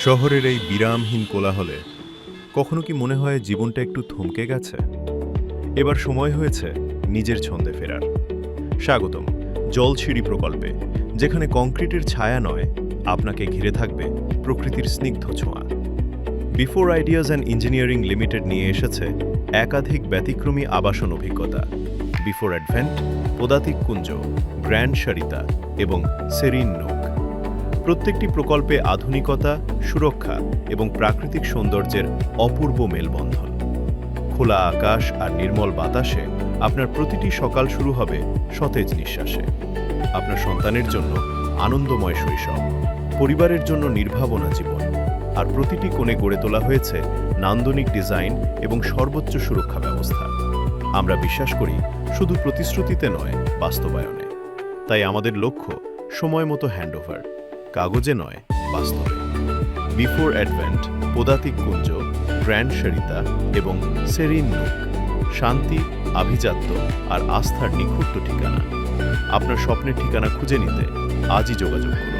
শহরের এই বিরামহীন কোলাহলে কখনো কি মনে হয় জীবনটা একটু থমকে গেছে? এবার সময় হয়েছে নিজের ছন্দে ফেরার। স্বাগতম জলছিড়ি প্রকল্পে, যেখানে কংক্রিটের ছায়া নয়, আপনাকে ঘিরে থাকবে প্রকৃতির স্নিগ্ধ ছোঁয়া। Before ideas and engineering limited নিয়ে এসেছে একাধিক ব্যতিক্রমী আবাসন অভিজ্ঞতা। বিফোর অ্যাডভেন্ট, পদাতিক কুঞ্জ, গ্র্যান্ড সারিতা এবং সেরিন নোক। প্রত্যেকটি প্রকল্পে আধুনিকতা, সুরক্ষা এবং প্রাকৃতিক সৌন্দর্যের অপূর্ব মেলবন্ধন। খোলা আকাশ আর নির্মল বাতাসে আপনার প্রতিটি সকাল শুরু হবে সতেজ নিঃশ্বাসে। আপনার সন্তানের জন্য আনন্দময় শৈশব, পরিবারের জন্য নির্ভাবনা জীবন, আর প্রতিটি কোণে গড়ে তোলা হয়েছে নান্দনিক ডিজাইন এবং সর্বোচ্চ সুরক্ষা ব্যবস্থা। আমরা বিশ্বাস করি শুধু প্রতিশ্রুতিতে নয়, বাস্তবায়নে। তাই আমাদের লক্ষ্য সময় মতো হ্যান্ডওভার, কাগজে নয়, বাস্তবে। বিফোর অ্যাডভেন্ট, পদাতিক কুঞ্জ, গ্র্যান্ড সারিতা এবং সেরিন নোক, শান্তি, আভিজাত্য আর আস্থার নিখুঁত ঠিকানা। আপনার স্বপ্নের ঠিকানা খুঁজে নিতে আজই যোগাযোগ করুন।